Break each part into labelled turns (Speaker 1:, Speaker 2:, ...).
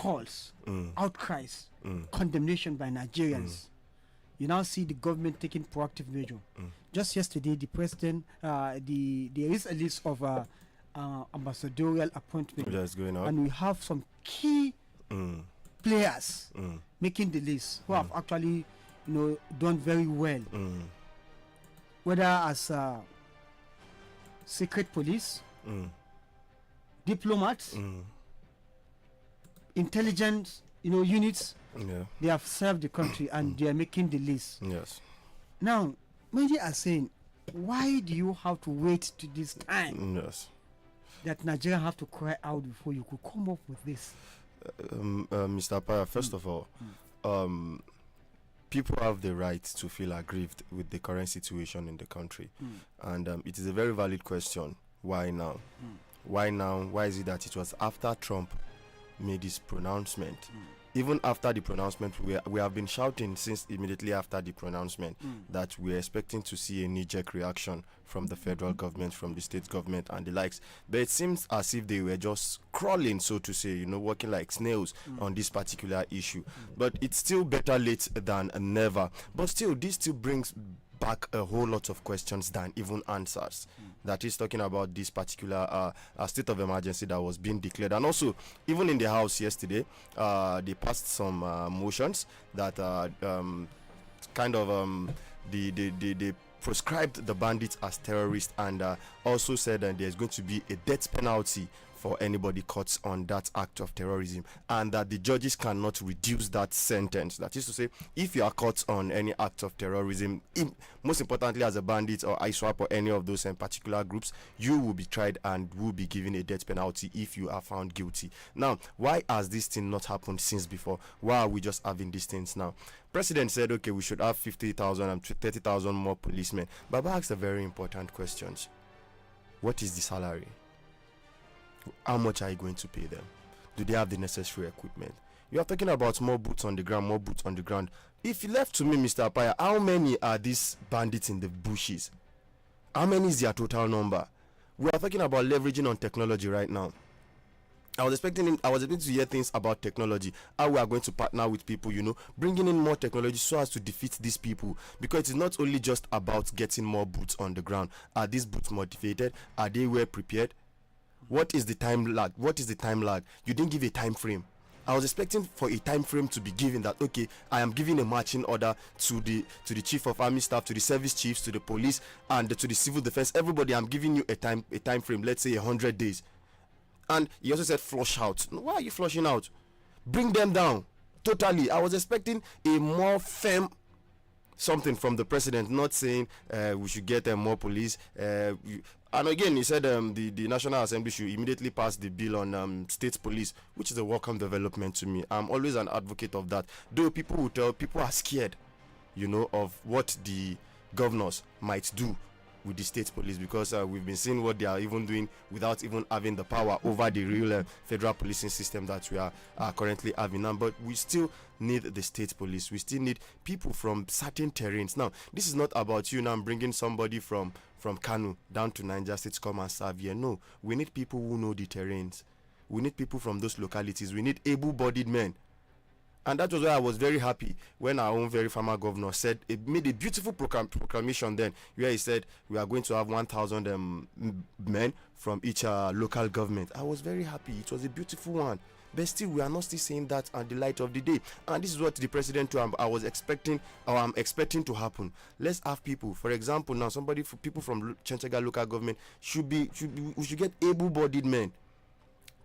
Speaker 1: calls, outcries, condemnation by Nigerians. You now see the government taking proactive measure. Just yesterday, the president, there is a list of ambassadorial appointments,
Speaker 2: that's going on,
Speaker 1: and we have some key players making the list who have actually, done very well. Whether as secret police, diplomats, intelligence, units. They have served the country and they are making the list.
Speaker 2: Yes.
Speaker 1: Now, many are saying, why do you have to wait to this time?
Speaker 2: Yes.
Speaker 1: That Nigeria have to cry out before you could come up with this.
Speaker 2: Mr. Paya, first of all, people have the right to feel aggrieved with the current situation in the country, and it is a very valid question. Why now? Why now? Why is it that it was after Trump made his pronouncement? Even after the pronouncement, we have been shouting since immediately after the pronouncement that we're expecting to see a knee-jerk reaction from the federal government, from the state government and the likes. But it seems as if they were just crawling, so to say, working like snails on this particular issue. But it's still better late than never. But still, this still brings back a whole lot of questions than even answers. That is talking about this particular state of emergency that was being declared. And also, even in the House yesterday, they passed some motions that they proscribed the bandits as terrorists, and also said that there's going to be a death penalty for anybody caught on that act of terrorism, and that the judges cannot reduce that sentence. That is to say, if you are caught on any act of terrorism, most importantly as a bandit or ISWAP or any of those particular groups, you will be tried and will be given a death penalty if you are found guilty. Now, why has this thing not happened since before? Why are we just having these things now? President said, okay, we should have 50,000 and 30,000 more policemen. Baba asked a very important question. What is the salary? How much are you going to pay them? Do they have the necessary equipment? You are talking about more boots on the ground, more boots on the ground. If you left to me, Mr. Apaya, how many are these bandits in the bushes? How many is their total number? We are talking about leveraging on technology right now. I was expecting to hear things about technology, how we are going to partner with people, bringing in more technology so as to defeat these people. Because it is not only just about getting more boots on the ground. Are these boots motivated? Are they well prepared? What is the time lag? You didn't give a time frame. I was expecting for a time frame to be given that, okay, I am giving a marching order to the chief of army staff, to the service chiefs, to the police, and to the civil defense. Everybody, I'm giving you a time frame, let's say 100 days. And he also said flush out. Why are you flushing out? Bring them down totally. I was expecting a more firm something from the president, not saying we should get more police. And again, he said the National Assembly should immediately pass the bill on state police, which is a welcome development to me. I'm always an advocate of that. Though people are scared, of what the governors might do with the state police, because we've been seeing what they are even doing without even having the power over the real federal policing system that we are currently having now. But we still need the state police. We still need people from certain terrains. Now, this is not about you now bringing somebody from Kanu down to Niger State to come and serve here. No, we need people who know the terrains. We need people from those localities. We need able-bodied men. And that was why I was very happy when our own very former governor made a beautiful proclamation then, where he said we are going to have 1,000 men from each local government. I was very happy. It was a beautiful one. But still, we are not still seeing that at the light of the day. And this is what the president I'm expecting to happen. Let's have people, for example, now people from Chenchega local government we should get able-bodied men,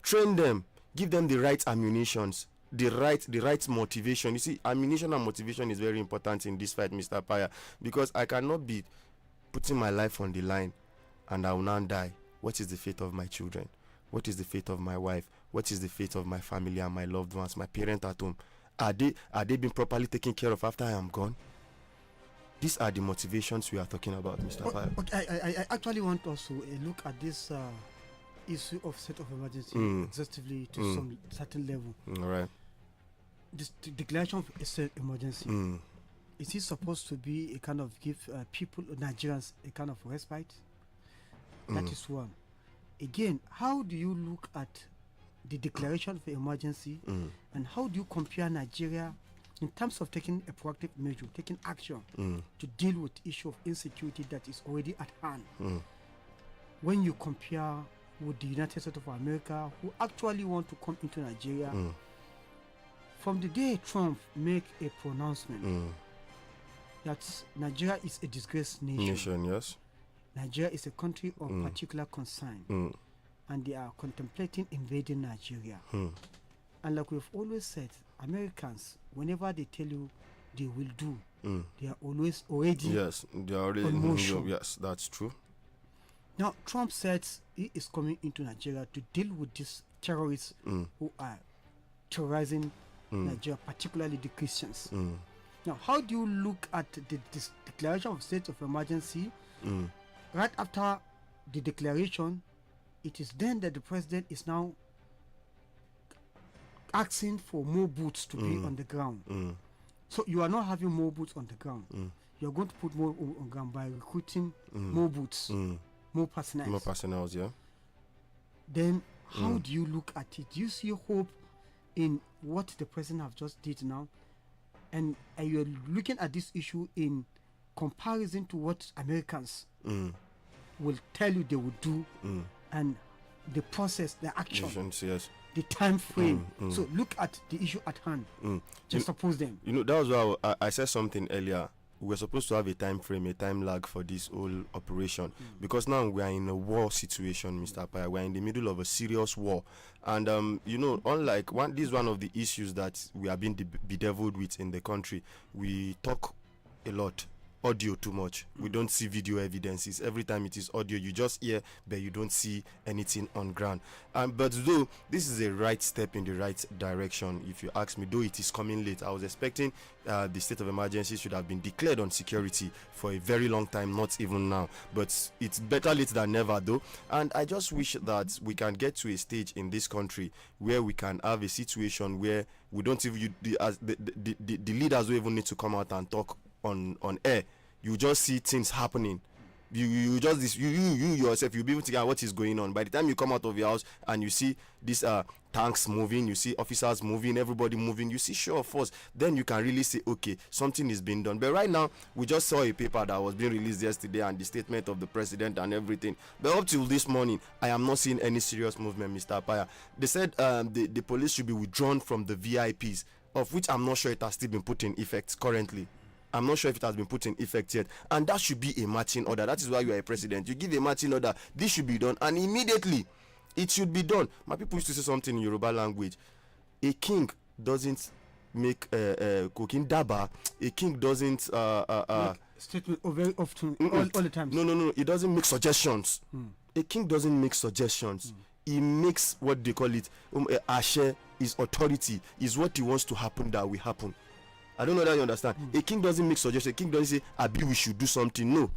Speaker 2: train them, give them the right ammunitions, the right motivation. You see, ammunition and motivation is very important in this fight, Mr. Paya, because I cannot be putting my life on the line and I will now die. What is the fate of my children? What is the fate of my wife? What is the fate of my family and my loved ones, my parents at home? Are they being properly taken care of after I am gone? These are the motivations we are talking about, Mr. Paya.
Speaker 1: Okay, I actually want also a look at this issue of state of emergency exhaustively to some certain level.
Speaker 2: All right.
Speaker 1: This declaration of a state of emergency, is it supposed to be a kind of give people, Nigerians, a kind of respite? That is one. Again, how do you look at the declaration of emergency, and how do you compare Nigeria in terms of taking a proactive measure, taking action to deal with the issue of insecurity that is already at hand? When you compare with the United States of America, who actually want to come into Nigeria, from the day Trump make a pronouncement that Nigeria is a disgraced nation,
Speaker 2: yes,
Speaker 1: Nigeria is a country of particular concern, and they are contemplating invading Nigeria. And like we've always said, Americans, whenever they tell you they will do, they are always already
Speaker 2: they are already
Speaker 1: on motion.
Speaker 2: Yes, that's true.
Speaker 1: Now, Trump says he is coming into Nigeria to deal with these terrorists who are terrorizing Nigeria, particularly the Christians. Now, how do you look at this declaration of state of emergency? Right after the declaration, it is then that the president is now asking for more boots to be on the ground. So you are not having more boots on the ground. You are going to put more on the ground by recruiting more boots, more personnel.
Speaker 2: More personnel, yeah.
Speaker 1: Then how do you look at it? Do you see hope in what the president have just did now? And you're looking at this issue in comparison to what Americans will tell you they will do, and the process, the action,
Speaker 2: yes,
Speaker 1: the time frame. So look at the issue at hand. Just suppose them.
Speaker 2: You know, that was why I said something earlier. We're supposed to have a time frame, a time lag for this whole operation, because now we are in a war situation, Mr. Paya. We're in the middle of a serious war, and you know, unlike this is one of the issues that we are being bedeviled with in the country. We talk a lot, audio too much. We don't see video evidences. Every time it is audio, you just hear, but you don't see anything on ground. But though this is a right step in the right direction, if you ask me, though it is coming late. I was expecting the state of emergency should have been declared on security for a very long time, not even now. But it's better late than never, though. And I just wish that we can get to a stage in this country where we can have a situation where we don't even the leaders don't even need to come out and talk on air. You just see things happening. You yourself, you'll be able to get what is going on. By the time you come out of your house and you see these tanks moving, you see officers moving, everybody moving, you see show of force, then you can really say, okay, something is being done. But right now, we just saw a paper that was being released yesterday and the statement of the president and everything. But up till this morning, I am not seeing any serious movement, Mr. Paya. They said the police should be withdrawn from the VIPs, of which I'm not sure it has still been put in effect currently. I'm not sure if it has been put in effect yet. And that should be a marching order. That is why you are a president. You give a marching order. This should be done. And immediately, it should be done. My people used to say something in Yoruba language. A king doesn't make cooking daba. A king doesn't...
Speaker 1: statement very often, all the time.
Speaker 2: No. He doesn't make suggestions. A king doesn't make suggestions. He makes what they call it. Ashe is authority. Is what he wants to happen that will happen. I don't know that you understand. A king doesn't make suggestions. A king doesn't say, Abi, we should do something. No.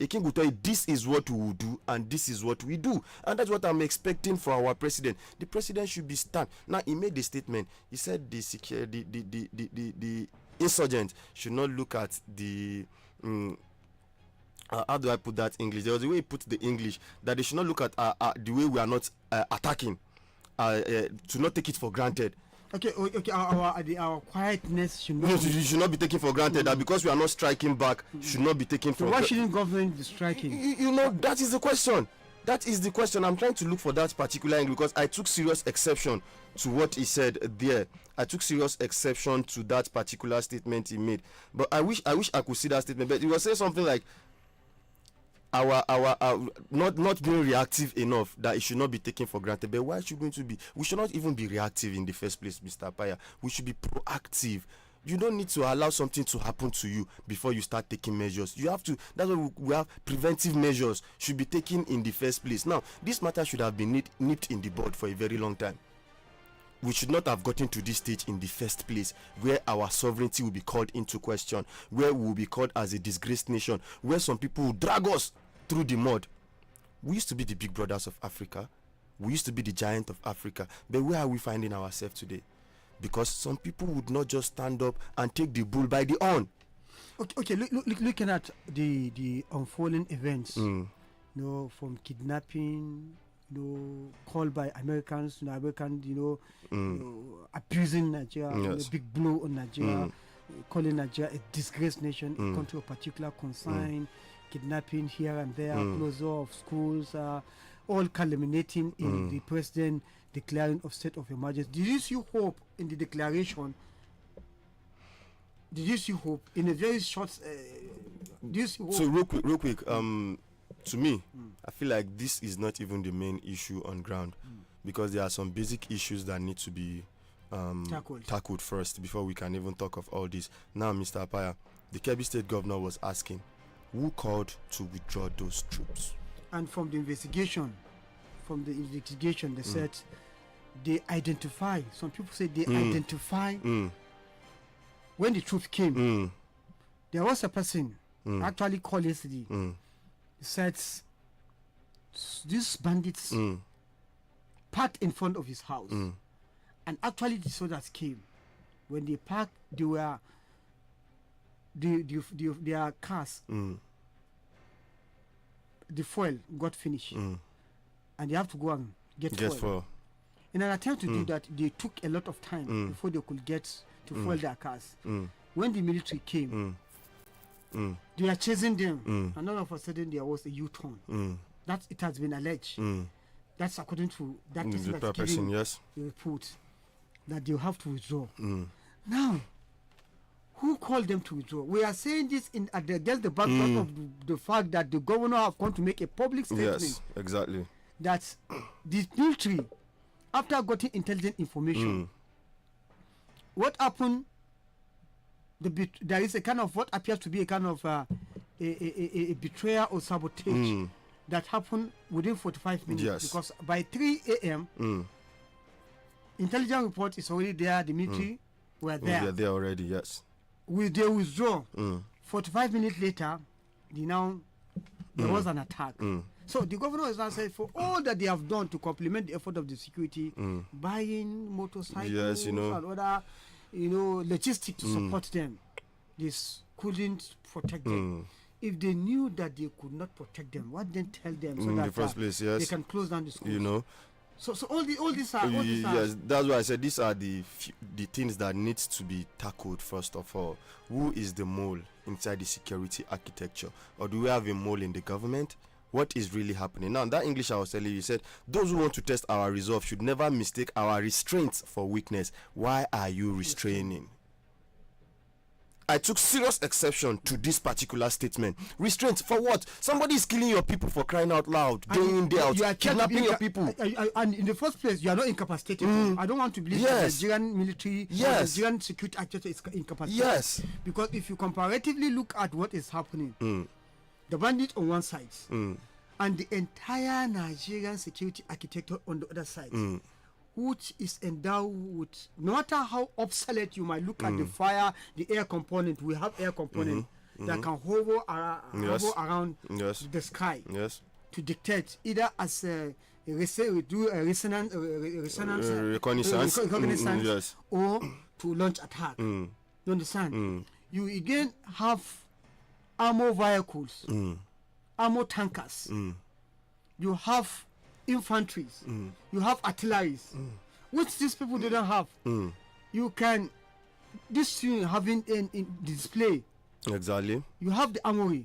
Speaker 2: A king will tell you, this is what we will do, and this is what we do. And that's what I'm expecting for our president. The president should be stern. Now, he made the statement. He said the insurgent should not look at the... how do I put that English? There was a way he put the English, that they should not look at the way we are not attacking, to not take it for granted.
Speaker 1: Okay. Our quietness should not.
Speaker 2: No, you should not be taken for granted. That because we are not striking back, should not be taken for.
Speaker 1: So why shouldn't government be striking?
Speaker 2: You know, that is the question. That is the question. I'm trying to look for that particular angle because I took serious exception to what he said there. I took serious exception to that particular statement he made. But I wish I could see that statement. But he was saying something like, our not being reactive enough, that it should not be taken for granted. But why should we should not even be reactive in the first place, Mr. Paya. We should be proactive. You don't need to allow something to happen to you before you start taking measures. You have to. That's why we have preventive measures should be taken in the first place. Now, this matter should have been nipped in the bud for a very long time. We should not have gotten to this stage in the first place, where our sovereignty will be called into question, where we will be called as a disgraced nation, where some people will drag us through the mud. We used to be the big brothers of Africa. We used to be the giant of Africa. But where are we finding ourselves today? Because some people would not just stand up and take the bull by the horn.
Speaker 1: Okay. Looking at the unfolding events, from kidnapping called by Americans, abusing Nigeria,
Speaker 2: Yes.
Speaker 1: big blow on Nigeria, calling Nigeria a disgraced nation, a country of particular concern, kidnapping here and there, closure of schools, all culminating in the president declaring of state of emergency. Did you see hope in the declaration? Did you see hope in a very short? Do you see hope?
Speaker 2: So real quick. To me, I feel like this is not even the main issue on ground, because there are some basic issues that need to be tackled first before we can even talk of all this. Now, Mr. Apaya, the Kebbi State governor was asking, who called to withdraw those troops?
Speaker 1: And from the investigation, they said they identify. Some people say they identify when the truth came. There was a person actually called yesterday. He said these bandits parked in front of his house, and actually the soldiers came. When they parked, they were their cars. The fuel got finished, and they have to go and get fuel. In an attempt to do that, they took a lot of time before they could get to fuel their cars. When the military came, they are chasing them, and all of a sudden there was a U-turn. That it has been alleged. That's according to that person
Speaker 2: yes.
Speaker 1: The report that they have to withdraw. Now, who called them to withdraw? We are saying this against the background of the fact that the governor have come to make a public statement.
Speaker 2: Yes, exactly.
Speaker 1: That the military, after getting intelligent information, what happened? There is a kind of what appears to be a kind of a betrayal or sabotage that happened within 45 minutes.
Speaker 2: Yes.
Speaker 1: Because by 3 a.m., intelligence report is already there. The military were there.
Speaker 2: They're there already. Yes.
Speaker 1: They withdraw. 45 minutes later, there was an attack. So the governor has now said, for all that they have done to complement the effort of the security, buying motorcycles and other, logistics to support them, this couldn't protect them. If they knew that they could not protect them, why didn't tell them so
Speaker 2: in
Speaker 1: that
Speaker 2: the first place? Yes.
Speaker 1: They can close down the schools? So all these are.
Speaker 2: Yes, that's why I said these are the things that needs to be tackled first of all. Who is the mole inside the security architecture, or do we have a mole in the government? What is really happening now? That English I was telling you said those who want to test our resolve should never mistake our restraints for weakness. Why are you restraining? I took serious exception to this particular statement. Restraint for what? Somebody is killing your people, for crying out loud, day in, day out, kidnapping your people.
Speaker 1: And in the first place, you are not incapacitated. I don't want to believe that the Nigerian military, the Nigerian security actor is incapacitated.
Speaker 2: Yes.
Speaker 1: Because if you comparatively look at what is happening, the bandit on one side, and the entire Nigerian security architecture on the other side, which is endowed with, no matter how obsolete you might look at the fire, the air component, we have air component that can hover around the sky to dictate either as reconnaissance or to launch attack. You understand? You again have armor vehicles, armor tankers. You have infantry, you have artillery, which these people didn't have. You can, this thing having in display. Exactly. You have the armory.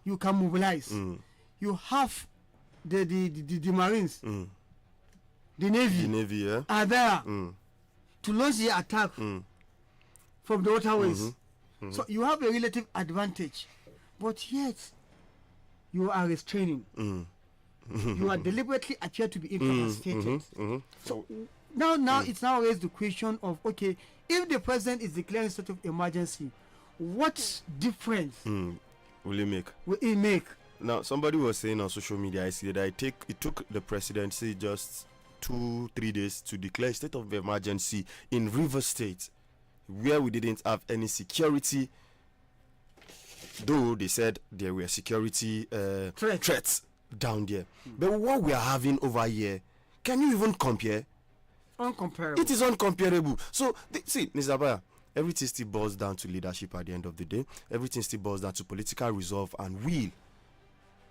Speaker 1: You can mobilize. You have the Marines, the Navy, are there to launch the attack from the waterways. So you have a relative advantage, but yet you are restraining. You are deliberately appear to be incapacitated. So now it's now raised the question of, okay, if the president is declaring state of emergency, what difference
Speaker 2: will it make? Now, somebody was saying on social media, I see that it took the presidency just 2-3 days to declare state of emergency in Rivers State, where we didn't have any security, though they said there were security threats down there. But what we are having over here, can you even compare?
Speaker 1: Uncomparable.
Speaker 2: It is uncomparable. So, see, Mr. Abaya, everything still boils down to leadership at the end of the day. Everything still boils down to political resolve and will.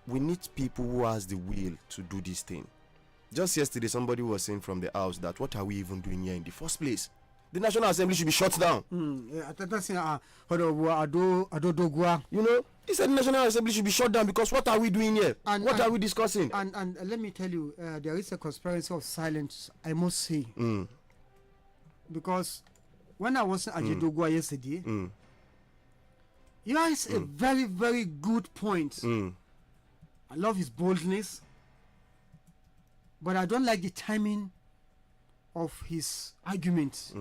Speaker 2: We need people who has the will to do this thing. Just yesterday, somebody was saying from the house that what are we even doing here in the first place? The National Assembly should be shut down.
Speaker 1: You
Speaker 2: know, he said the National Assembly should be shut down because what are we doing here? What are we discussing?
Speaker 1: And let me tell you, there is a conspiracy of silence, I must say. Because when I was in Ajedogwa yesterday, he has a very, very good point. I love his boldness, but I don't like the timing of his arguments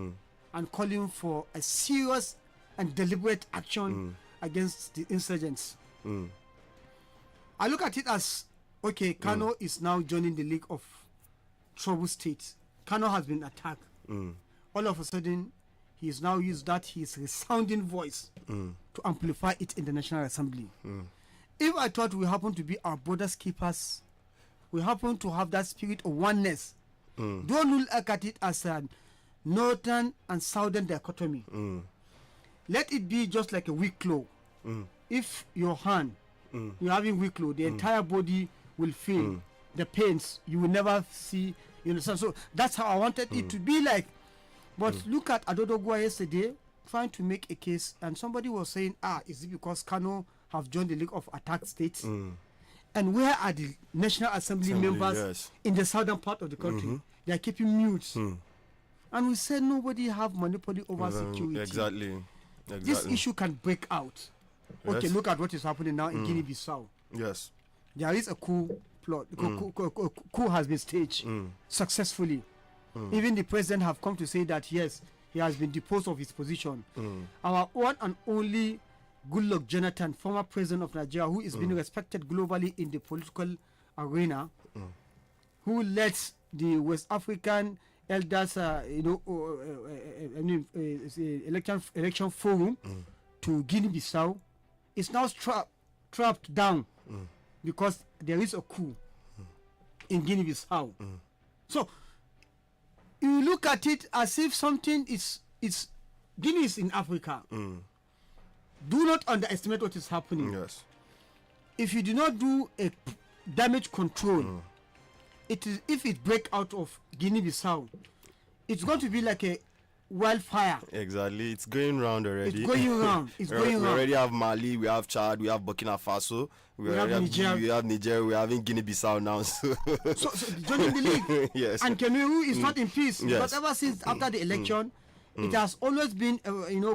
Speaker 1: and calling for a serious and deliberate action against the insurgents. I look at it as, okay, Kano is now joining the League of Troubled States. Kano has been attacked. All of a sudden, he has now used his resounding voice to amplify it in the National Assembly. If I thought we happen to be our borders keepers, we happen to have that spirit of oneness, don't look at it as a northern and southern dichotomy. Let it be just like a weak claw. If your hand, you're having weak claw, the entire body will feel the pains. You will never see, so that's how I wanted it to be like. But look at Adodogwa yesterday trying to make a case, and somebody was saying, is it because Kano have joined the League of Attacked States? And where are the National Assembly members in the southern part of the country? They are keeping mute. And we said nobody have monopoly over security.
Speaker 2: Exactly.
Speaker 1: This issue can break out. Okay, look at what is happening now in Guinea-Bissau.
Speaker 2: Yes.
Speaker 1: There is a coup plot. Coup has been staged successfully. Even the president have come to say that yes, he has been deposed of his position. Our one and only Goodluck Jonathan, former president of Nigeria, who is being respected globally in the political arena, who led the West African elders, election forum to Guinea-Bissau, is now trapped down because there is a coup in Guinea-Bissau. So you look at it as if something is Guinea is in Africa. Do not underestimate what is happening.
Speaker 2: Yes.
Speaker 1: If you do not do a damage control, if it break out of Guinea-Bissau, it's going to be like a wildfire.
Speaker 2: Exactly. It's going round already.
Speaker 1: It's going around.
Speaker 2: We already have Mali, we have Chad, we have Burkina Faso, we have Niger. We have Niger, we are having Guinea-Bissau now. So
Speaker 1: joining the league.
Speaker 2: Yes.
Speaker 1: And Cameroon is not in peace.
Speaker 2: Yes.
Speaker 1: But ever since after the election, it has always been,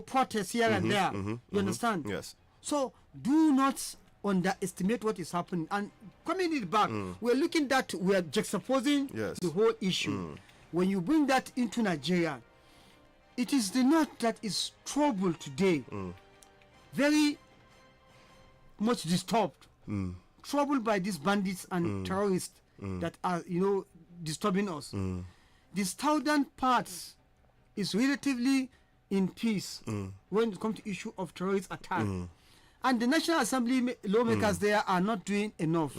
Speaker 1: protests here and there. You understand?
Speaker 2: Yes.
Speaker 1: So do not underestimate what is happening. And coming it back, we're looking that we're juxtaposing the whole issue. When you bring that into Nigeria, it is the north that is troubled today. Very much disturbed. Troubled by these bandits and terrorists that are, disturbing us. The southern parts is relatively in peace when it comes to issue of terrorist attack. And the National Assembly lawmakers there are not doing enough.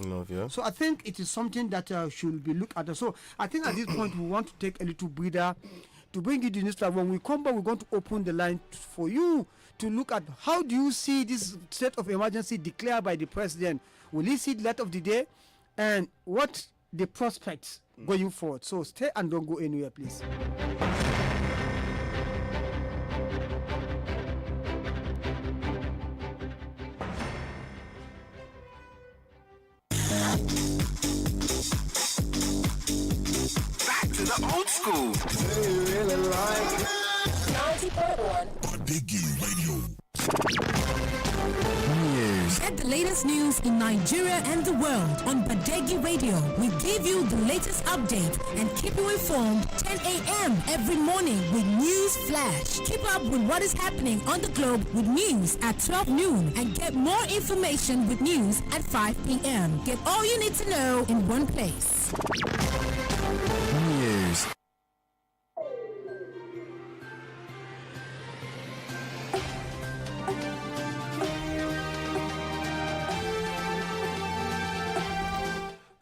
Speaker 1: So I think it is something that should be looked at. So I think at this point we want to take a little breather to bring you the news. When we come back, we're going to open the line for you to look at how do you see this state of emergency declared by the president. Will he see the light of the day? And what the prospects going forward? So stay and don't go anywhere, please.
Speaker 3: Old school. Do you really like it? 90.1 Badeggi Radio. News.
Speaker 4: Get the latest news in Nigeria and the world on Badeggi Radio. We give you the latest update and keep you informed 10 a.m. every morning with News Flash. Keep up with what is happening on the globe with news at 12 noon and get more information with news at 5 p.m. Get all you need to know in one place.
Speaker 3: News.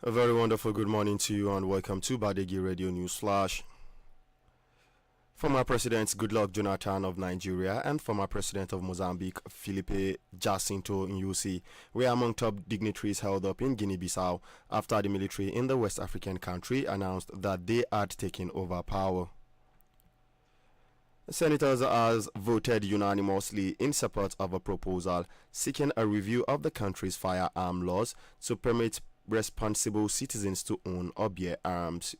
Speaker 2: A very wonderful good morning to you and welcome to Badeggi Radio News Flash. Former President Goodluck Jonathan of Nigeria and former President of Mozambique Filipe Jacinto Nyusi were among top dignitaries held up in Guinea-Bissau after the military in the West African country announced that they had taken over power. Senators has voted unanimously in support of a proposal seeking a review of the country's firearm laws to permit responsible citizens to own or bear arms.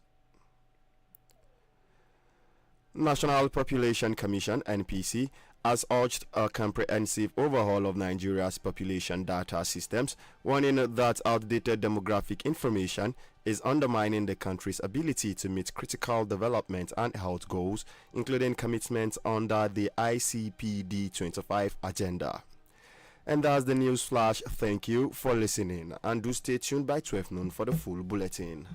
Speaker 2: National Population Commission (NPC) has urged a comprehensive overhaul of Nigeria's population data systems, warning that outdated demographic information is undermining the country's ability to meet critical development and health goals, including commitments under the ICPD 25 agenda. And that's the news flash. Thank you for listening, and do stay tuned by 12 noon for the full bulletin.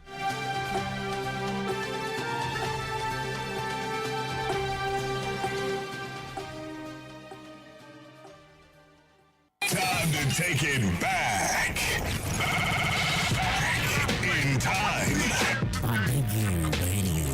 Speaker 3: Time to take it back. Back in time.
Speaker 4: Badeggi Radio.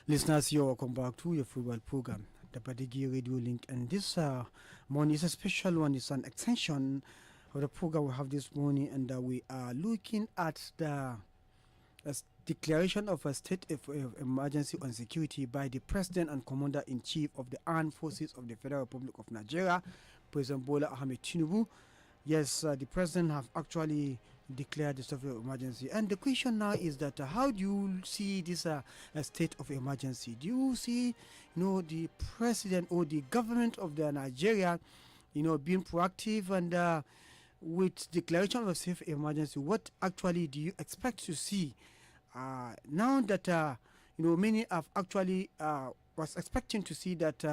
Speaker 1: Listeners, you're welcome back to your football program, the Badeggi Radio Link. And this morning is a special one. It's an extension of the program we have this morning, and we are looking at the declaration of a state of emergency on security by the President and Commander-in-Chief of the Armed Forces of the Federal Republic of Nigeria, President Bola Ahmed Tinubu. Yes, the President have actually declared the state of emergency, and the question now is that how do you see this state of emergency? Do you see, the President or the government of the Nigeria, being proactive and with declaration of a state of emergency? What actually do you expect to see now that many have actually was expecting to see that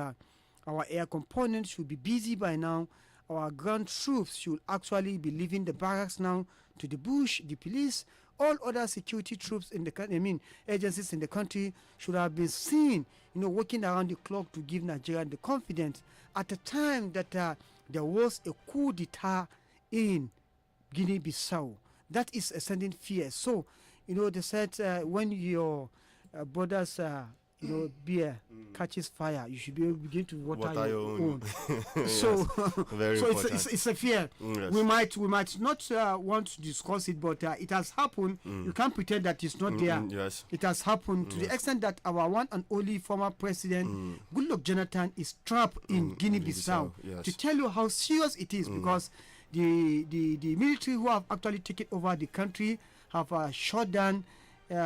Speaker 1: our air components should be busy by now. Our ground troops should actually be leaving the barracks now to the bush, the police, all other security troops in the country, agencies in the country should have been seen, working around the clock to give Nigeria the confidence at the time that there was a coup d'etat in Guinea-Bissau. That is sending fear. So, they said when your brothers beer catches fire, you should be able to begin to water your own. So, it's a fear.
Speaker 2: Yes.
Speaker 1: We might not want to discuss it, but it has happened. You can't pretend that it's not there.
Speaker 2: Yes.
Speaker 1: It has happened to the extent that our one and only former president, Goodluck Jonathan, is trapped in Guinea-Bissau.
Speaker 2: Yes.
Speaker 1: To tell you how serious it is, because the military who have actually taken over the country have shut down the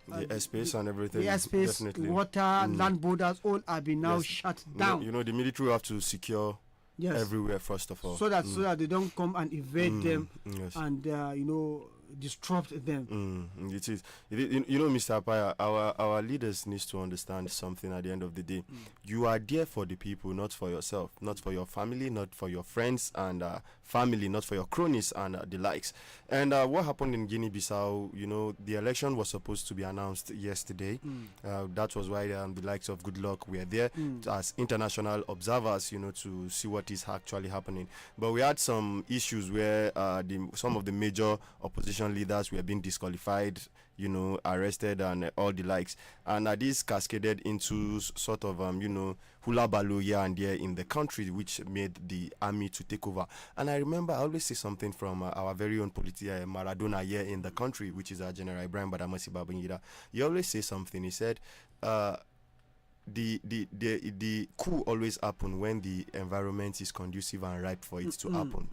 Speaker 2: airspace and everything.
Speaker 1: The airspace,
Speaker 2: definitely.
Speaker 1: Water, land borders, all have been now
Speaker 2: Yes.
Speaker 1: shut down.
Speaker 2: The military have to secure
Speaker 1: Yes.
Speaker 2: everywhere first of all.
Speaker 1: So that they don't come and invade them
Speaker 2: Yes.
Speaker 1: and disrupt them.
Speaker 2: It is. Mr. Apaya, our leaders needs to understand something at the end of the day. You are there for the people, not for yourself, not for your family, not for your friends and family, not for your cronies and the likes. And what happened in Guinea-Bissau, the election was supposed to be announced yesterday. That was why the likes of Goodluck were there as international observers, to see what is actually happening. But we had some issues where some of the major opposition leaders were being disqualified, arrested and all the likes, and this cascaded into sort of hula baloo here and there in the country, which made the army to take over. And I remember I always say something from our very own Maradona here in the country, which is General Ibrahim Badamasi Babangida. He always say something. He said the coup always happen when the environment is conducive and ripe for it to happen.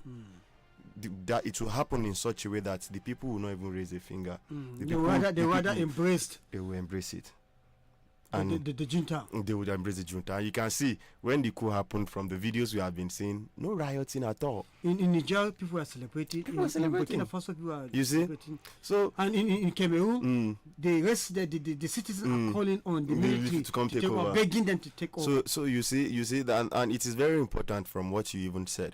Speaker 2: That it will happen in such a way that the people will not even raise a finger.
Speaker 1: They rather embraced.
Speaker 2: They will embrace it.
Speaker 1: And the junta.
Speaker 2: They would embrace the junta. And you can see when the coup happened from the videos we have been seeing, no rioting at all.
Speaker 1: In Niger, people are celebrating.
Speaker 2: People are celebrating.
Speaker 1: In Burkina Faso, people are
Speaker 2: You see?
Speaker 1: celebrating.
Speaker 2: So
Speaker 1: And in Cameroon, the citizens are calling on the military
Speaker 2: to come take over,
Speaker 1: begging them to take over.
Speaker 2: So you see that, and it is very important from what you even said.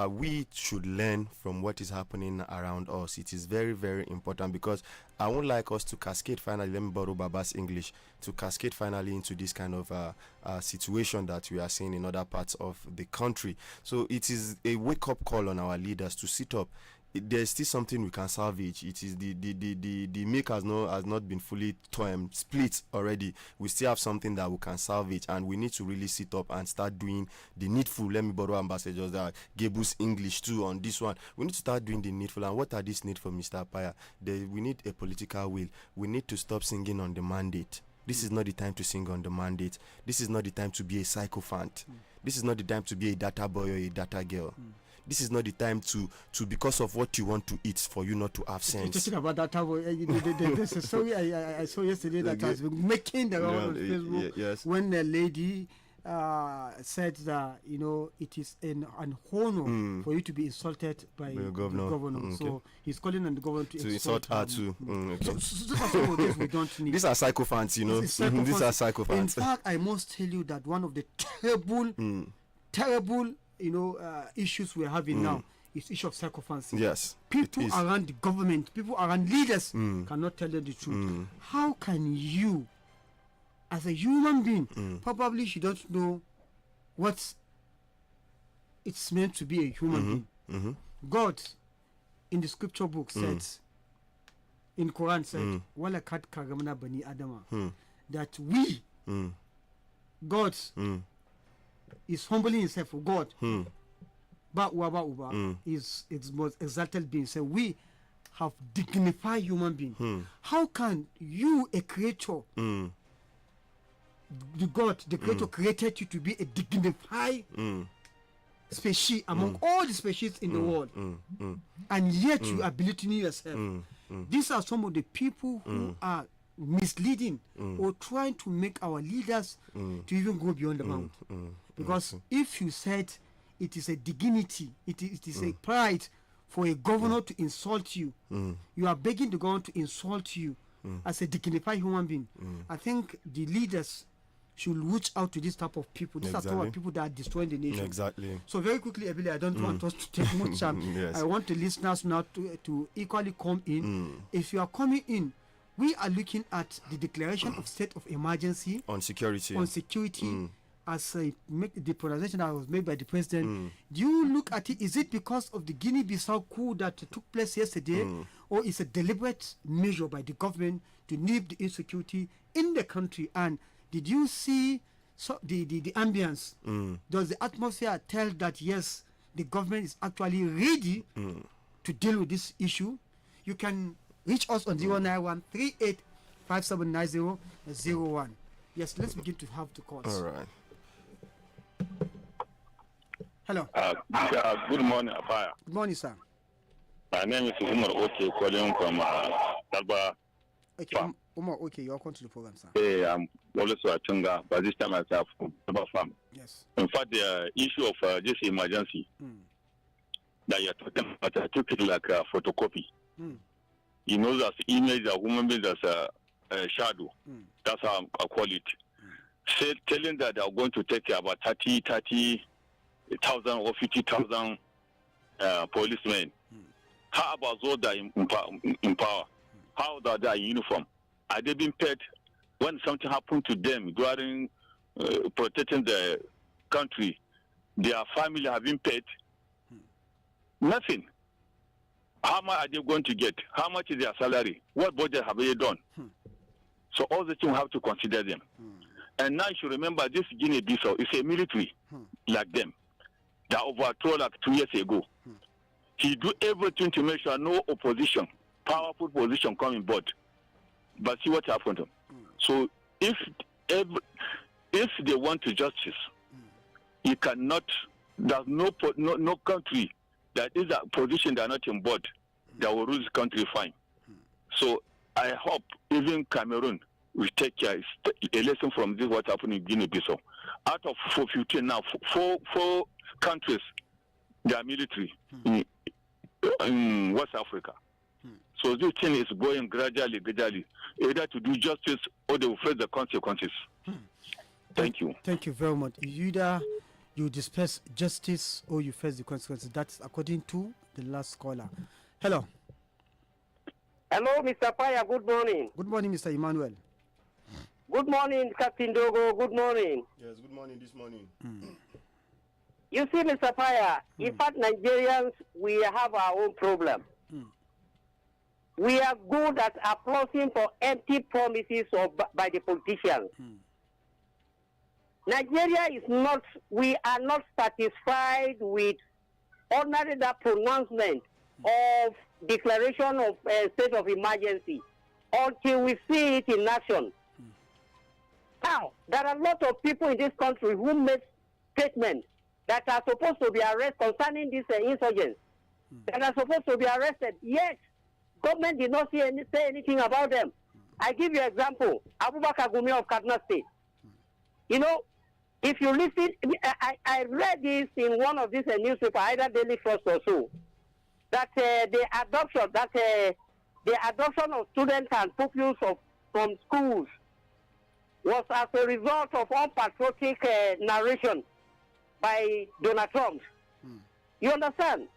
Speaker 2: We should learn from what is happening around us. It is very, very important because I won't like us to cascade finally. Let me borrow Baba's English, to cascade finally into this kind of situation that we are seeing in other parts of the country. So it is a wake-up call on our leaders to sit up. There's still something we can salvage. It is the milk has not been fully split already. We still have something that we can salvage, and we need to really sit up and start doing the needful. Let me borrow Ambassador Gabu's English too on this one. We need to start doing the needful. And what are these needful, Mr. Apaya? We need a political will. We need to stop singing on the mandate. This is not the time to sing on the mandate. This is not the time to be a sycophant. This is not the time to be a data boy or a data girl. This is not the time to because of what you want to eat, for you not to have sense.
Speaker 1: Talking about that, there's a story I saw yesterday that has been making the round on Facebook.
Speaker 2: Yes.
Speaker 1: When a lady said that it is an honor for you to be insulted by the governor.
Speaker 2: Okay.
Speaker 1: So he's calling on the governor to
Speaker 2: insult her too. Okay.
Speaker 1: So these are some of these we don't need.
Speaker 2: These are sycophants, These are sycophants.
Speaker 1: In fact, I must tell you that one of the terrible issues we're having now is issue of sycophancy.
Speaker 2: Yes.
Speaker 1: People around the government, people around leaders cannot tell them the truth. How can you, as a human being, probably you don't know what it's meant to be a human being. God in the scripture book said, in Quran said, "Walakad karamna bani Adama," that we, God, is humbling himself for God. Is its most exalted being. So we have dignified human being. How can you, a creature, the God, the creator created you to be a dignified species among all the species in the world, and yet you are belittling yourself? These are some of the people who are misleading or trying to make our leaders to even go beyond the bound. Because if you said it is a dignity, it is a pride for a governor to insult you, you are begging the governor to insult you as a dignified human being. I think the leaders should reach out to this type of people. These are type of people that are destroying the nation.
Speaker 2: Exactly.
Speaker 1: So very quickly, Ebele, I don't want us to take much time.
Speaker 2: Yes.
Speaker 1: I want the listeners now to equally come in. If you are coming in, we are looking at the declaration of state of emergency
Speaker 2: on security.
Speaker 1: As the pronunciation that was made by the president. Do you look at it? Is it because of the Guinea-Bissau coup that took place yesterday, or is a deliberate measure by the government to nip the insecurity in the country? And did you see the ambience? Does the atmosphere tell that yes, the government is actually ready to deal with this issue? You can reach us on 09138579001. Yes, let's begin to have the calls.
Speaker 2: All right.
Speaker 1: Hello.
Speaker 5: Good morning, Apaya.
Speaker 1: Good morning, sir.
Speaker 5: My name is Umar Oke, calling from Talba.
Speaker 1: Okay, Umar, okay, you're welcome to the program, sir.
Speaker 5: Hey, I'm always a Chunga, but this time I have from Talba Farm.
Speaker 1: Yes.
Speaker 5: In fact, the issue of this emergency that you're talking about, I took it like a photocopy. You know, that's image of human being as a shadow. That's how I call it. Telling that they are going to take about 30,000 or 50,000 policemen. How about those that are in power? How that they are in uniform? Are they being paid when something happened to them during protecting the country? Their family have been paid? Nothing. How much are they going to get? How much is their salary? What budget have they done? So all the things we have to consider them. And now you should remember this Guinea-Bissau is a military like them. They overthrew like 2 years ago. He do everything to make sure no opposition, powerful position come in board. But see what happened to them. So if they want to justice, you cannot. There's no country that is a position that are not in board that will rule this country fine. So I hope even Cameroon will take care, a lesson from this what happened in Guinea-Bissau. Out of 415 now, four countries, they are military in West Africa. So this thing is going gradually, either to do justice or they will face the consequences. Thank you.
Speaker 1: Thank you very much. Either you disperse justice or you face the consequences. That's according to the last caller. Hello.
Speaker 6: Hello, Mr. Paya. Good morning.
Speaker 1: Good morning, Mr. Emmanuel.
Speaker 6: Good morning, Captain Dogo. Good morning.
Speaker 2: Yes, good morning this morning.
Speaker 6: You see, Mr. Paya, in fact, Nigerians, we have our own problem. We are good at applauding for empty promises by the politicians. Nigeria is not, we are not satisfied with ordinary that pronouncement of declaration of state of emergency until we see it in action. Now, there are a lot of people in this country who make statements that are supposed to be arrested concerning these insurgents, that are supposed to be arrested, yet government did not say anything about them. I give you an example, Abubakar Gumi of Kaduna State. You know, if you listen, I read this in one of these newspapers, either Daily Trust or so, that the adoption of students and pupils from schools was as a result of unpatriotic narration by Donald Trump. You understand?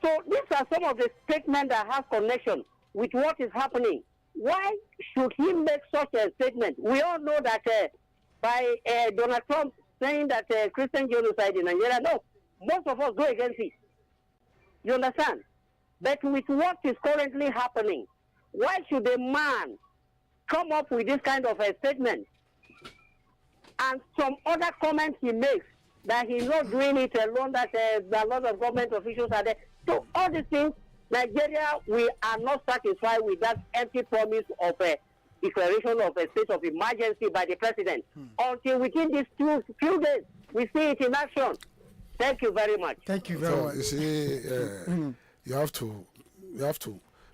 Speaker 6: So these are some of the statements that have connection with what is happening. Why should he make such a statement? We all know that by Donald Trump saying that Christian genocide in Nigeria, no, most of us go against it. You understand? But with what is currently happening, why should a man come up with this kind of a statement? And some other comments he makes, that he's not doing it alone, that a lot of government officials are there. So all these things, Nigeria, we are not satisfied with that empty promise of a declaration of a state of emergency by the president. Until within these few days, we see it in action. Thank you very much.
Speaker 1: Thank you very much.
Speaker 7: You see, you have to,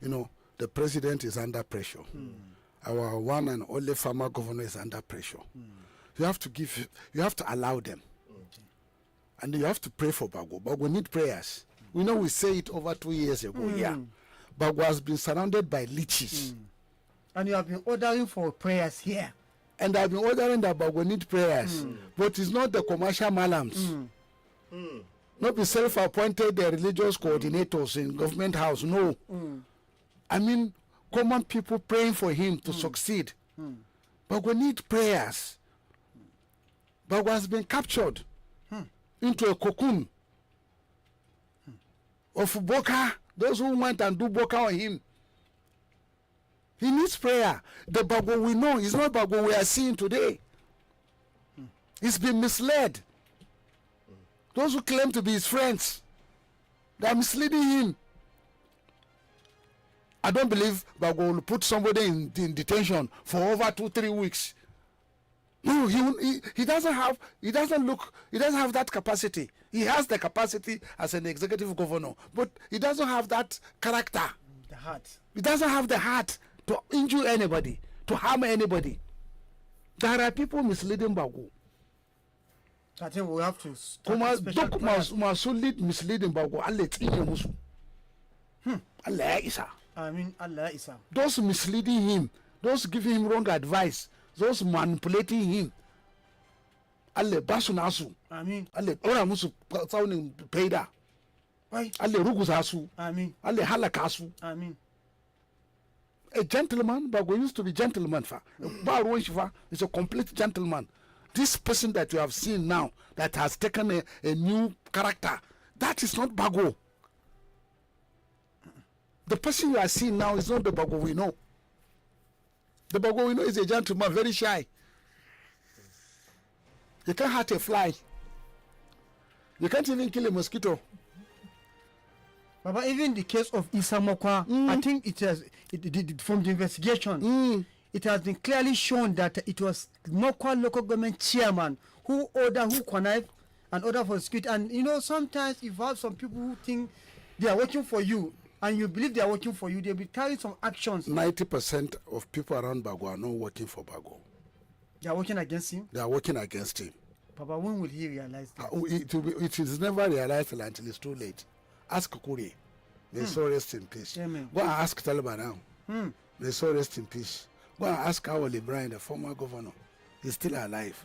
Speaker 7: you know, the president is under pressure. Our one and only former governor is under pressure. You have to allow them. And you have to pray for Bago. Bago need prayers. We know we say it over 2 years ago. Yeah. Bago has been surrounded by leeches.
Speaker 1: And you have been ordering for prayers here.
Speaker 7: And I've been ordering that Bago need prayers. But it's not the commercial malams. Not the self-appointed religious coordinators in government house. No. I mean, common people praying for him to succeed. Bago need prayers. Bago has been captured into a cocoon of Boka, those who went and do Boka on him. He needs prayer. The Bago we know is not Bago we are seeing today. He's been misled. Those who claim to be his friends, they are misleading him. I don't believe Bago will put somebody in detention for over 2-3 weeks. No, he doesn't have that capacity. He has the capacity as an executive governor, but he doesn't have that character.
Speaker 1: The heart.
Speaker 7: He doesn't have the heart to injure anybody, to harm anybody. There are people misleading Bago.
Speaker 1: I think we have to start
Speaker 7: misleading Bago.
Speaker 1: Allah Isa.
Speaker 7: Those misleading him, those giving him wrong advice, those manipulating him. Alle basunasu.
Speaker 1: Amen.
Speaker 7: Alle ora musu saunin paida.
Speaker 1: Why?
Speaker 7: Alle rugusasu.
Speaker 1: Amen.
Speaker 7: Alle halakasu.
Speaker 1: Amen.
Speaker 7: A gentleman, Bago used to be gentleman fa. Baruwan Shifa is a complete gentleman. This person that you have seen now that has taken a new character, that is not Bago. The person you are seeing now is not the Bago we know. The Bago we know is a gentleman, very shy. You can't hurt a fly. You can't even kill a mosquito.
Speaker 1: But even the case of Isamokwa, I think from the investigation, it has been clearly shown that it was Mokwa local government chairman who connived and order for security. And you know, sometimes if you have some people who think they are working for you, and you believe they are working for you, they'll be carrying some actions.
Speaker 7: 90% of people around Bago are not working for Bago.
Speaker 1: They are working against him?
Speaker 7: They are working against him.
Speaker 1: Papa, when will he realize that?
Speaker 7: It is never realized until it's too late. Ask Kuri. May so rest in peace.
Speaker 1: Amen.
Speaker 7: Go and ask Taliban now. May so rest in peace. Go and ask Awali Ibrahim, the former governor. He's still alive.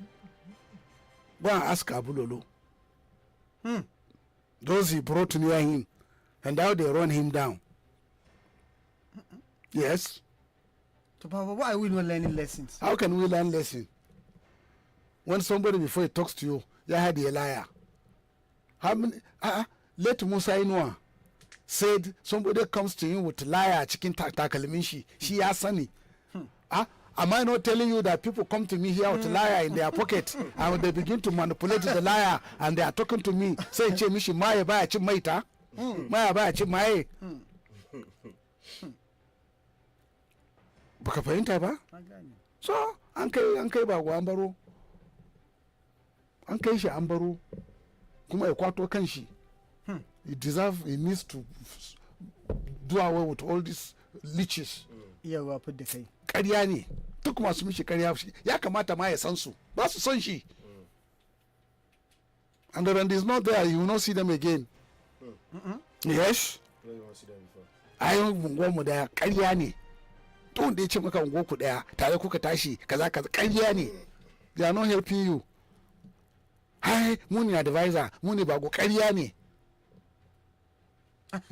Speaker 7: Go and ask Abulolo. Those he brought near him. And now they run him down. Yes.
Speaker 1: So, Papa, why are we not learning lessons?
Speaker 7: How can we learn lesson? When somebody before he talks to you, you had a liar. How many? Let Musa Inua said somebody comes to him with liar chicken takalimishi. She has sunny. Am I not telling you that people come to me here with liar in their pocket and they begin to manipulate the liar and they are talking to me saying chemishi maya ba chimaita maya ba chimae. Baka fahimta ba? So an kai ba ambaro. An kai shi ambaro kuma ya kwato kan shi. He needs to do away with all these leeches.
Speaker 1: Yawa put the kai.
Speaker 7: Ƙarya ne duk masu mishi ƙarya ya kamata ma ya san su ba su son shi. And when he's not there, you will not see them again. Yes. Ayon gungon mu daya ƙarya ne. Tun da ya ce maka gungon ku daya tare kuka tashi kaza ƙarya ne. They are not helping you. Hai muni advisor muni bago ƙarya ne.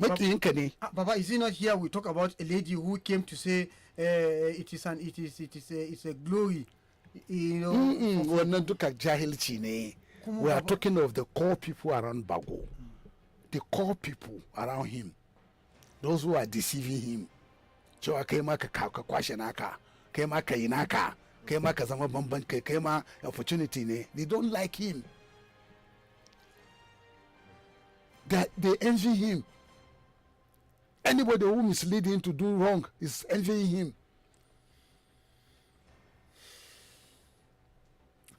Speaker 7: Makiyinka ne.
Speaker 1: Baba, is it not here we talk about a lady who came to say it's a glory, you know?
Speaker 7: Wannan duka jahilci ne. We are talking of the core people around Bago. The core people around him. Those who are deceiving him. Cewa kai ma ka kwashe naka, kai ma ka yi naka, kai ma ka zama bamban kai ma opportunity ne. They don't like him. They envy him. Anybody who mislead him to do wrong is envying him.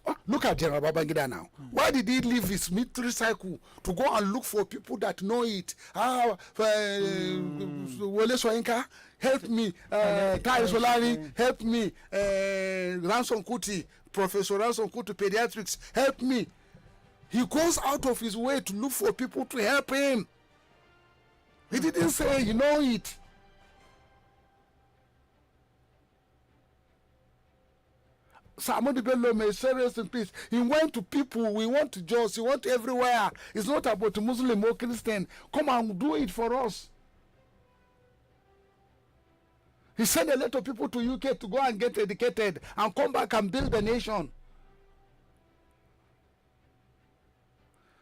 Speaker 7: Oh, look at General Babangida now. Why did he leave his military cycle to go and look for people that know it? Wole Soyinka, help me. Tai Solani, help me. Ransom Kuti, Professor Ransom Kuti, pediatrics, help me. He goes out of his way to look for people to help him. He didn't say, you know it. Samadi Bello may say rest in peace. He went to people, we want to Jews, he went everywhere. It's not about Muslim or Christian. Come and do it for us. He sent a lot of people to UK to go and get educated and come back and build the nation.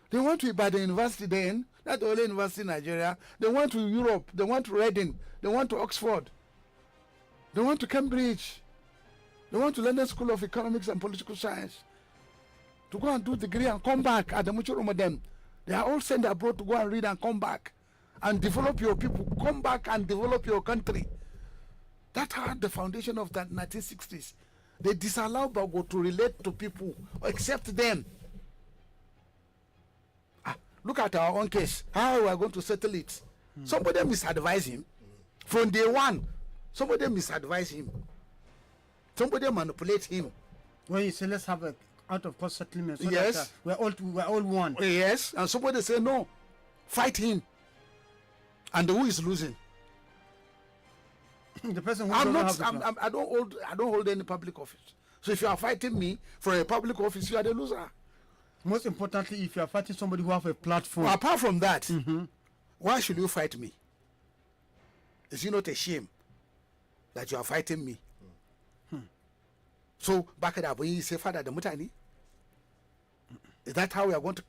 Speaker 7: They went to Ibadan University then, not the only university in Nigeria. They went to Europe, they went to Reading, they went to Oxford, they went to Cambridge, they went to London School of Economics and Political Science to go and do degree and come back at the Mutual Modem. They are all sent abroad to go and read and come back and develop your people. Come back and develop your country. That had the foundation of the 1960s. They disallow Bago to relate to people except them. Look at our own case. How we are going to settle it? Somebody misadvised him. From day one, somebody misadvised him. Somebody manipulate him.
Speaker 1: When you say let's have a out of court settlement, so
Speaker 7: yes,
Speaker 1: that, we're all one.
Speaker 7: Yes, and somebody say no, fight him. And who is losing?
Speaker 1: The person who
Speaker 7: I don't hold any public office. So if you are fighting me for a public office, you are the loser.
Speaker 1: Most importantly, if you are fighting somebody who have a platform.
Speaker 7: Apart from that, why should you fight me? Is it not a shame that you are fighting me? So back it up when you say Father the Mutani, is that how we are going to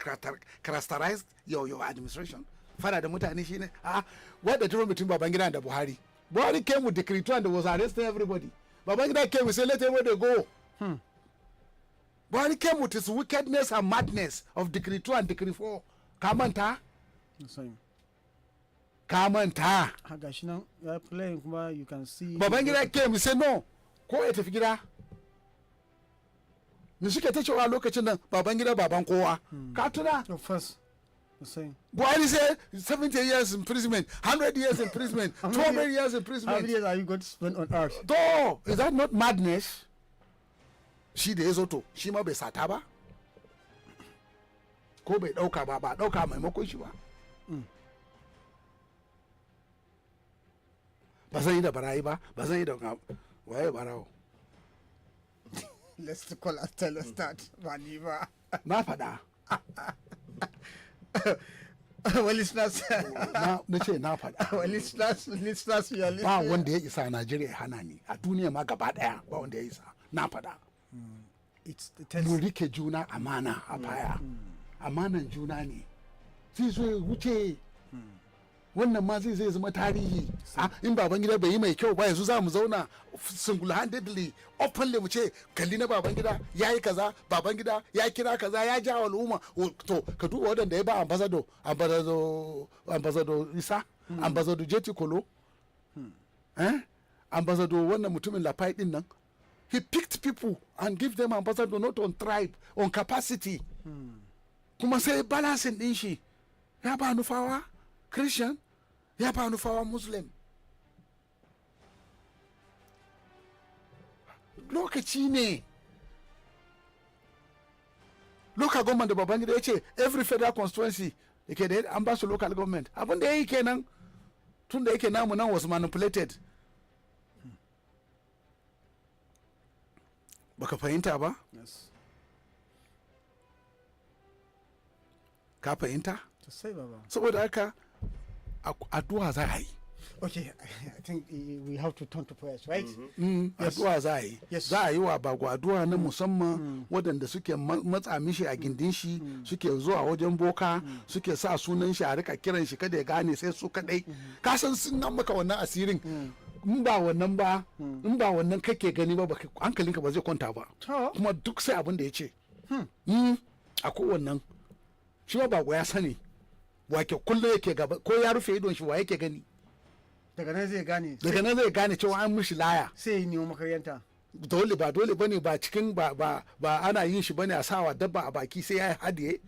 Speaker 7: characterize your administration? Father the Mutani, what the difference between Babangida and the Buhari? Buhari came with Decree 2 and was arresting everybody. Babangida came and said, let everybody go. Buhari came with his wickedness and madness of Decree 2 and Decree 4. Kamanta. Kamanta.
Speaker 1: You can see.
Speaker 7: Babangida came and said, no. Ko ita figida. Me suke ta cewa lokacin nan Babangida baban kowa. Ka tuna?
Speaker 1: First.
Speaker 7: Buhari said 70 years imprisonment, 100 years imprisonment, 200 years imprisonment.
Speaker 1: How many years are you going to spend on earth?
Speaker 7: No, is that not madness? Shi da ya zo to, shi ma bai sata ba? Ko bai ɗauka ba, ba ɗauka maimakon shi ba? Ba zan yi da barayi ba, ba zan yi da waye barawo.
Speaker 1: Let's call us, tell us that, Vaniva.
Speaker 7: Na faɗa.
Speaker 1: Well, listeners.
Speaker 7: Na ce na faɗa.
Speaker 1: Well, listeners, you are listening.
Speaker 7: Ba wanda ya isa a Najeriya ya hana ni. A duniya ma gaba ɗaya ba wanda ya isa. Na faɗa.
Speaker 1: It's the test.
Speaker 7: Mu rike juna amana a baya. Amanan juna ne. Zai zo ya wuce. Wannan ma zai zama tarihi. In Babangida bai yi mai kyau ba yanzu za mu zauna single-handedly openly mu ce kalli na Babangida ya yi kaza, Babangida ya kira kaza, ya ja al'umma. To ka duba wadanda ya ba ambassador Isa, ambassador Jeti Kolo, ambassador wannan mutumin Lafai din nan. He picked people and give them ambassador not on tribe, on capacity. Kuma sai balancing din shi. Ya ba nufawa Christian, ya ba nufawa Muslim. Lokaci ne. Local government da Babangida ya ce every federal constituency yake da an ba su local government. Abin da ya yi kenan tun da yake namu nan was manipulated. Baka fahimta ba?
Speaker 1: Yes.
Speaker 7: Ka fahimta?
Speaker 1: Sai baba.
Speaker 7: Saboda haka addu'a za a yi.
Speaker 1: Okay, I think we have to turn to prayers, right?
Speaker 7: Addu'a za a yi. Za a yi wa bago addu'a na musamman waɗanda suke matsa mishi a gindin shi, suke zuwa wajen boka, suke sa sunan shi a rika kiran shi kada ya gane sai su kadai. Ka san sun nan maka wannan asirin. In ba wannan kake gani ba hankalinka ba zai kwanta ba. Kuma duk sai abin da ya ce. Akwai wannan. Shi ba bago ya sani. Wake kullum yake gaba ko ya rufe idon shi wa yake gani.
Speaker 1: Daga nan zai gane
Speaker 7: cewa an mishi laya.
Speaker 1: Sai yi nemo makaranta.
Speaker 7: Dole bane ba cikin ba ana yin shi bane a sawa dabba a baki sai ya hadiye.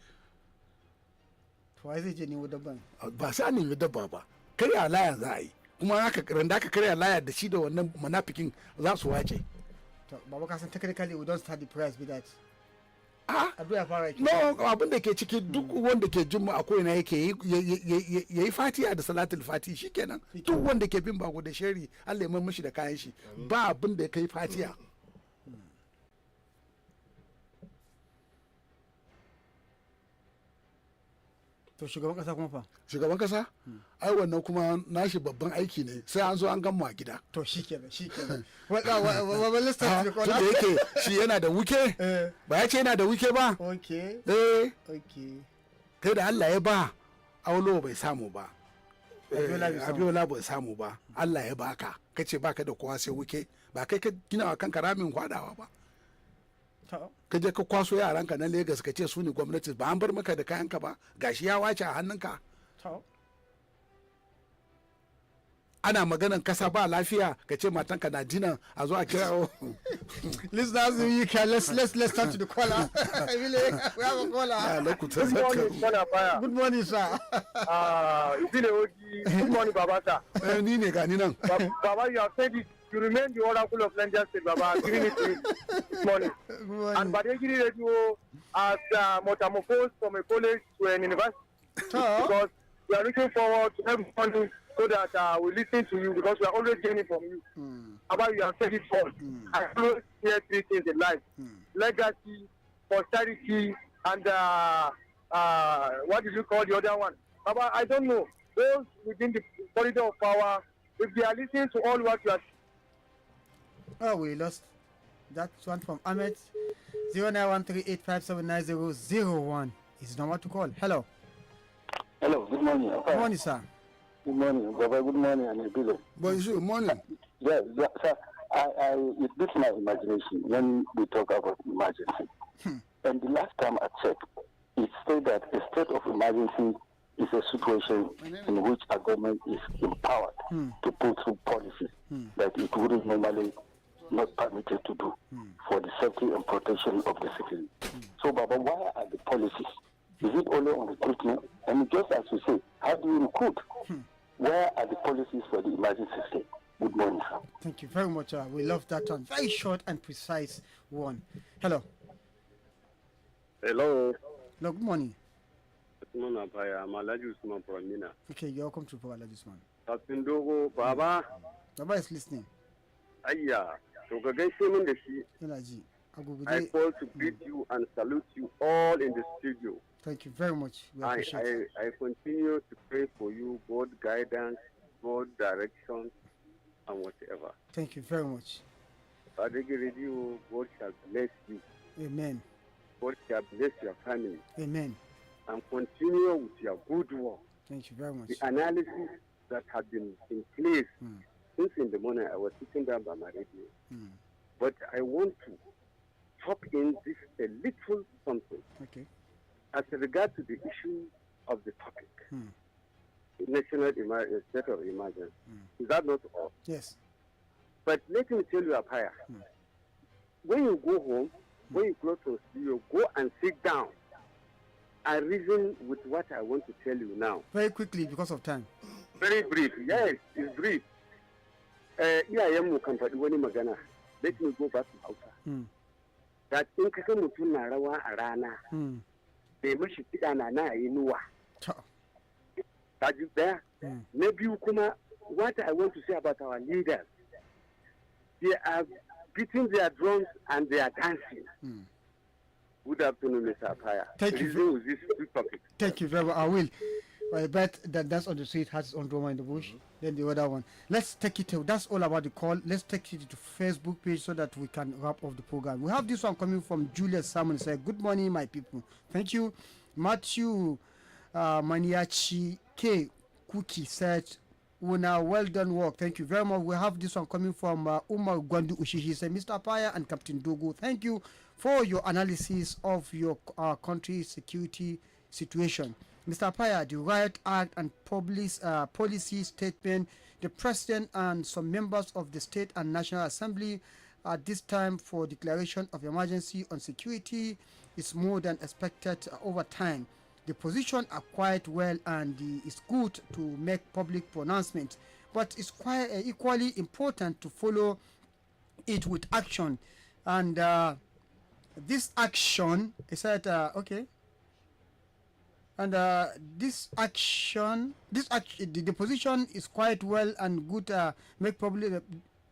Speaker 1: To wai zai je nemo dabban.
Speaker 7: Ba sai an nemi dabba ba. Karya layan za a yi. Kuma randa ka karya laya da shi da wannan munafikin za su wace.
Speaker 1: To baba ka san technically we don't start the prayers with that.
Speaker 7: No, abin da ke ciki duk wanda ke jin mu a ko'ina yake yayi fatiha da salatul fati shikenan. Duk wanda ke bin bago da shari Allah ya mishi da kayan shi ba abin da ya kai fatiha.
Speaker 1: To shugaban kasa kuma fa?
Speaker 7: Shugaban kasa? Ai wannan kuma nashi babban aiki ne sai an zo an gan mu a gida.
Speaker 1: To shikenan. Well, let's start
Speaker 7: tun da yake shi yana da wuke ba ya ce yana da wuke ba.
Speaker 1: Okay.
Speaker 7: Kai da Allah ya ba Aulo bai samu ba. Abiola bai samu ba. Allah ya baka kace baka da kowa sai wuke ba kai ka gina wa kanka ramin kwadawa ba. Ka je ka kwaso yaranka na Lagos ka ce su ne gwamnati ba an bar maka da kayanka ba gashi ya wace a hannunka. Ana maganan kasa ba lafiya ka ce matanka na jinan a zo a kira.
Speaker 1: Listeners, you can let's turn to the caller. We have a caller. Good morning, sir.
Speaker 8: Good morning, Baba, sir.
Speaker 7: Ni ne gani nan.
Speaker 8: Baba, you have said it. You remain the oracle of Niger State, Baba. Giving it to you this morning. And Badeggi Radio has metamorphosed from a college to an university. Because we are looking forward to everyone so that we listen to you because we are always gaining from you. About you have said it all. I always hear three things in life: legacy, posterity, and what did you call the other one? Baba, I don't know. Those within the corridor of power, if they are listening to all what you are.
Speaker 1: Oh, we lost that one from Ahmed. 0913857901 is the number to call. Hello.
Speaker 9: Hello, good morning.
Speaker 1: Good morning, sir.
Speaker 9: Good morning, Baba. Good morning, and Good
Speaker 7: morning.
Speaker 9: Yeah, sir. It beats my imagination when we talk about emergency. And the last time I checked, it said that a state of emergency is a situation in which a government is empowered to put through policies that it wouldn't normally not permitted to do for the safety and protection of the citizens. So, Baba, why are the policies? Is it only on recruitment? And just as you say, how do you recruit? Where are the policies for the emergency state? Good morning, sir.
Speaker 1: Thank you very much. We love that one. Very short and precise one. Hello.
Speaker 10: Hello.
Speaker 1: Hello, good morning.
Speaker 10: Good morning, I'm Alhaji Usman from Mina.
Speaker 1: Okay, you're welcome to Alhaji Usman.
Speaker 10: Tasindogo, Baba.
Speaker 1: Baba is listening.
Speaker 10: Ayya, to ga gaishe min da shi.
Speaker 1: Yana ji.
Speaker 10: I call to greet you and salute you all in the studio.
Speaker 1: Thank you very much. We appreciate it.
Speaker 10: I continue to pray for you, God guidance, God direction, and whatever.
Speaker 1: Thank you very much.
Speaker 10: Badeggi Radio, God shall bless you.
Speaker 1: Amen.
Speaker 10: God shall bless your family.
Speaker 1: Amen.
Speaker 10: And continue with your good work.
Speaker 1: Thank you very much.
Speaker 10: The analysis that have been in place since in the morning, I was sitting down by my radio. But I want to top in this a little something.
Speaker 1: Okay.
Speaker 10: As regard to the issue of the topic, national state of emergency, is that not all?
Speaker 1: Yes.
Speaker 10: But let me tell you, Apaya, when you go home, when you close to studio, go and sit down and reason with what I want to tell you now.
Speaker 1: Very quickly, because of time.
Speaker 10: Very brief. Yes, it's brief. Iyayenmu kan faɗi wani magana. Let me go back to Hausa. That in ka ga mutum na rawa a rana, bai mashi kiɗa na yi nuwa. Ka ji ɗaya? Na biyu kuma, what I want to say about our leaders, they are beating their drums and they are dancing. Good afternoon, Mr. Apaya.
Speaker 1: Thank you. Thank you very much. I will. I bet that's on the street has its own drama in the bush. Then the other one. Let's take it to, that's all about the call. Let's take it to Facebook page so that we can wrap up the program. We have this one coming from Julius Salmon. Say, good morning, my people. Thank you. Matthew Maniachi K. Cookie said, Una, well done work. Thank you very much. We have this one coming from Umar Gwandu Ushishi. Say, Mr. Apaya and Captain Dogo, thank you for your analysis of your country's security situation. Mr. Apaya, the Riot Act and policy statement, the President and some members of the State and National Assembly at this time for declaration of emergency on security is more than expected over time. The position are quite well and it's good to make public pronouncements, but it's quite equally important to follow it with action. And this action, is that okay? And this action, the position is quite well and good, make public,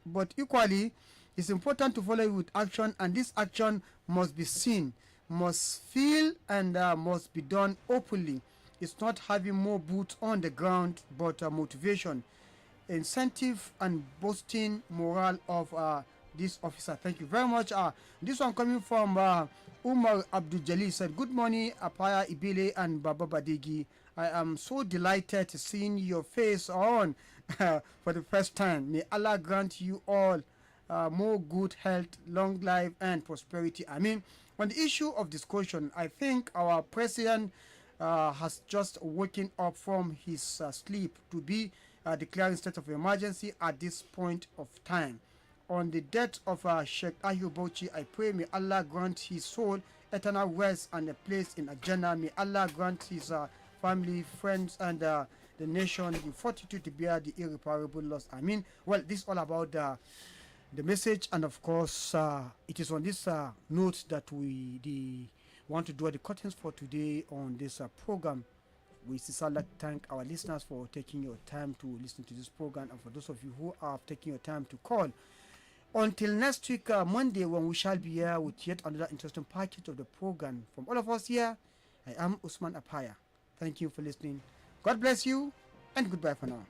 Speaker 1: but equally, it's important to follow it with action, and this action must be seen, must feel, and must be done openly. It's not having more boots on the ground, but motivation, incentive, and boosting morale of this officer. Thank you very much. This one coming from Umar Abdul Jalil said, good morning, Apaya Ibile and Baba Badeggi. I am so delighted seeing your face on for the first time. May Allah grant you all more good health, long life, and prosperity. I mean, on the issue of discussion, I think our president has just woken up from his sleep to be declaring state of emergency at this point of time. On the death of Sheikh Ayub Bauchi, I pray may Allah grant his soul eternal rest and a place in Jannah. May Allah grant his family, friends, and the nation the fortitude to bear the irreparable loss. I mean, well, this is all about the message, and of course, it is on this note that we want to draw the curtains for today on this program. We sincerely thank our listeners for taking your time to listen to this program, and for those of you who are taking your time to call. Until next week, Monday, when we shall be here with yet another interesting package of the program. From all of us here, I am Usman Apaya. Thank you for listening. God bless you, and goodbye for now.